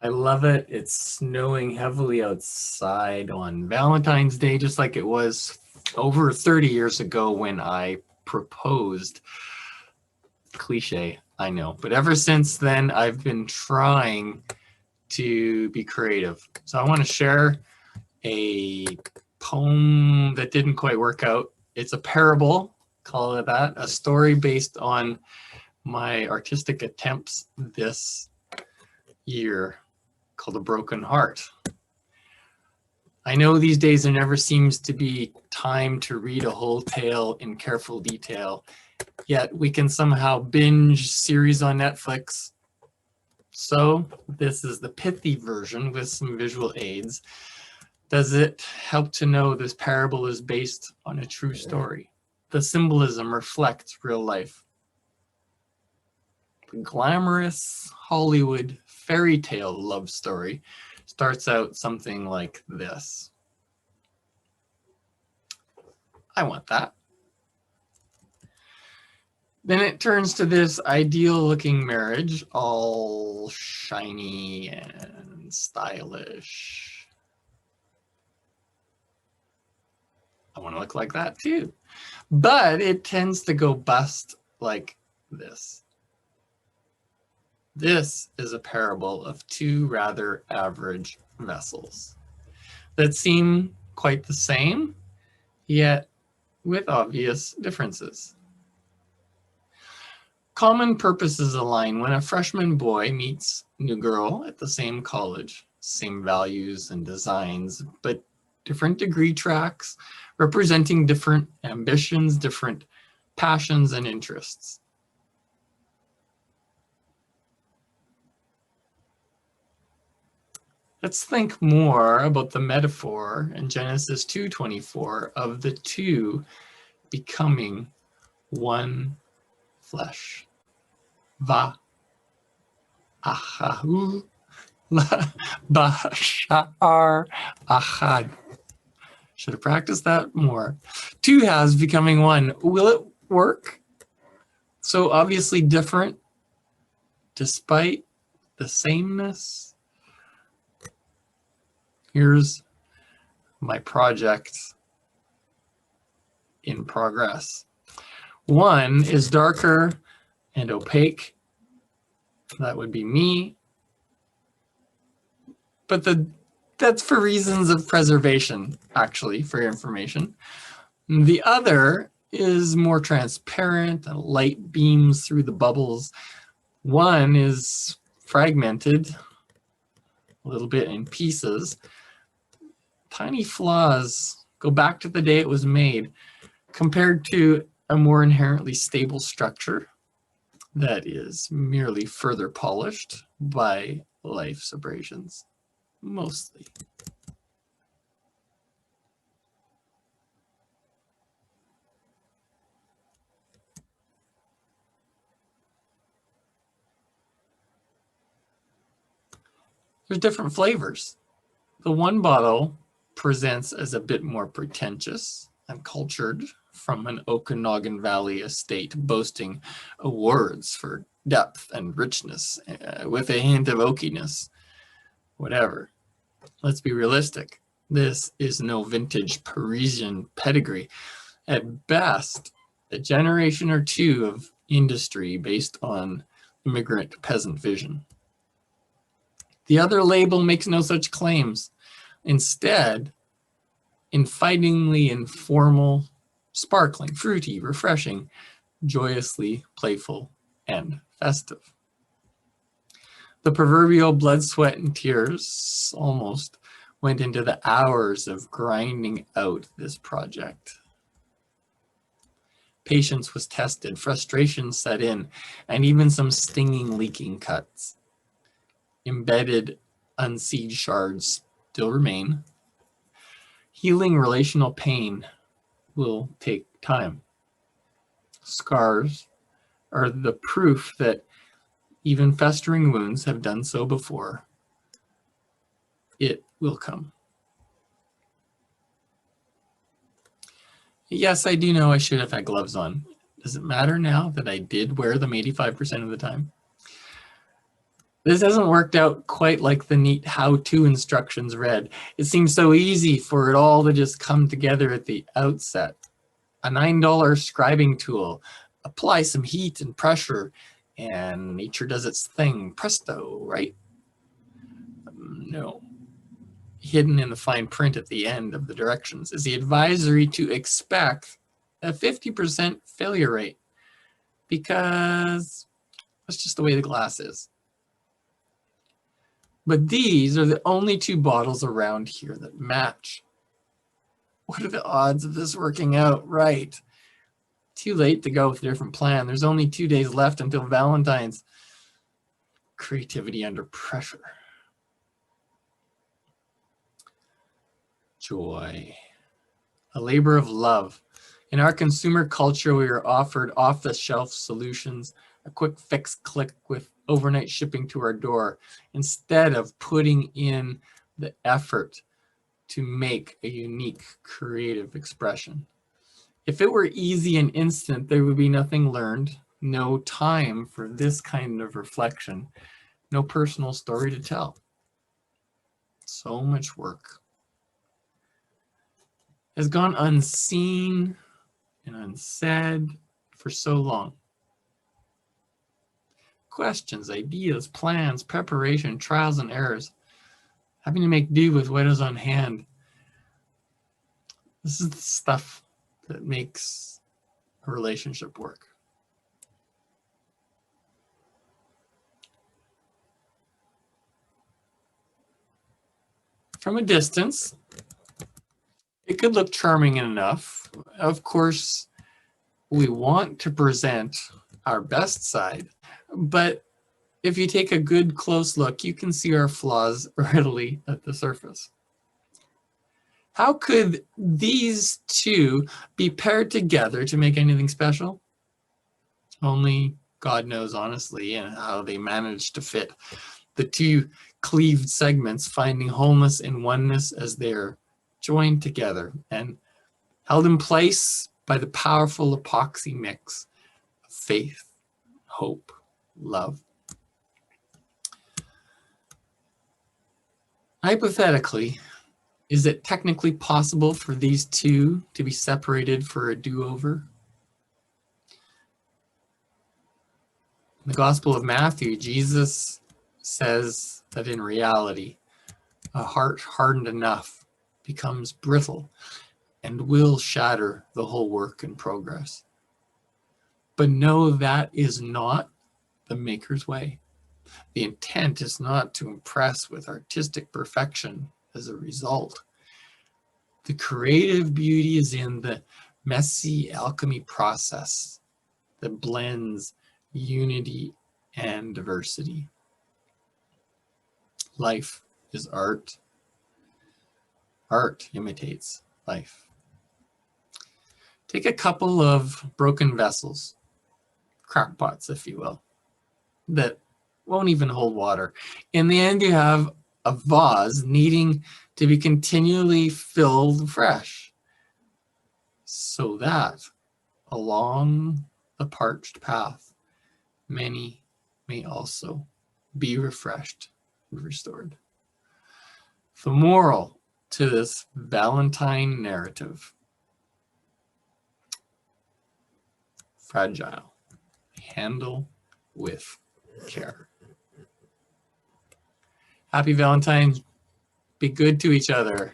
I love it. It's snowing heavily outside on Valentine's Day, just like it was over 30 years ago when I proposed. Cliche, I know. But ever since then, I've been trying to be creative. So I want to share a poem that didn't quite work out. It's a parable, call it that, a story based on my artistic attempts this year called A Broken Heart. I know these days there never seems to be time to read a whole tale in careful detail, yet we can somehow binge series on Netflix. So this is the pithy version with some visual aids. Does it help to know this parable is based on a true story? The symbolism reflects real life. The glamorous Hollywood fairy tale love story starts out something like this. I want that. Then it turns to this ideal looking marriage, all shiny and stylish. I want to look like that too. But it tends to go bust like this. This is a parable of two rather average vessels that seem quite the same, yet with obvious differences. Common purposes align when a freshman boy meets a new girl at the same college, same values and designs, but different degree tracks representing different ambitions, different passions and interests. Let's think more about the metaphor in Genesis 2:24 of the two becoming one flesh. Va achahu bashar achad. Should have practiced that more. Two halves becoming one. Will it work? So obviously different despite the sameness. Here's my project in progress. One is darker and opaque. That would be me. But that's for reasons of preservation, actually, for your information. The other is more transparent, and light beams through the bubbles. One is fragmented, a little bit in pieces. Tiny flaws go back to the day it was made, compared to a more inherently stable structure that is merely further polished by life's abrasions, mostly. There's different flavors. The one bottle presents as a bit more pretentious and cultured, from an Okanagan Valley estate boasting awards for depth and richness, with a hint of oakiness. Whatever. Let's be realistic. This is no vintage Parisian pedigree. At best, a generation or two of industry based on immigrant peasant vision. The other label makes no such claims. Instead, invitingly informal, sparkling, fruity, refreshing, joyously playful, and festive. The proverbial blood, sweat, and tears almost went into the hours of grinding out this project. Patience was tested, frustration set in, and even some stinging leaking cuts. Embedded unseed shards still remain. Healing relational pain will take time. Scars are the proof that even festering wounds have done so before. It will come. Yes, I do know I should have had gloves on. Does it matter now that I did wear them 85% of the time? This hasn't worked out quite like the neat how-to instructions read. It seems so easy for it all to just come together at the outset. A $9 scribing tool, apply some heat and pressure, and nature does its thing. Presto, right? No. Hidden in the fine print at the end of the directions is the advisory to expect a 50% failure rate, because that's just the way the glass is. But these are the only two bottles around here that match. What are the odds of this working out right? Too late to go with a different plan. There's only 2 days left until Valentine's. Creativity under pressure. Joy. A labor of love. In our consumer culture, we are offered off-the-shelf solutions, a quick fix click with overnight shipping to our door, instead of putting in the effort to make a unique creative expression. If it were easy and instant, there would be nothing learned, no time for this kind of reflection, no personal story to tell. So much work has gone unseen and unsaid for so long. Questions, ideas, plans, preparation, trials and errors, having to make do with what is on hand. This is the stuff that makes a relationship work. From a distance, it could look charming enough. Of course, we want to present our best side, but if you take a good close look, you can see our flaws readily at the surface. How could these two be paired together to make anything special? Only God knows, honestly, and how they managed to fit the two cleaved segments, finding wholeness and oneness as they're joined together and held in place by the powerful epoxy mix of faith, hope, love. Hypothetically, is it technically possible for these two to be separated for a do-over? In the Gospel of Matthew, Jesus says that in reality, a heart hardened enough becomes brittle and will shatter the whole work in progress. But know that is not the Maker's way. The intent is not to impress with artistic perfection as a result. The creative beauty is in the messy alchemy process that blends unity and diversity. Life is art. Art imitates life. Take a couple of broken vessels, crackpots, if you will, that won't even hold water. In the end, you have a vase needing to be continually filled fresh, so that along the parched path, many may also be refreshed and restored. The moral to this Valentine narrative: fragile, handle with care. Happy Valentine's. Be good to each other.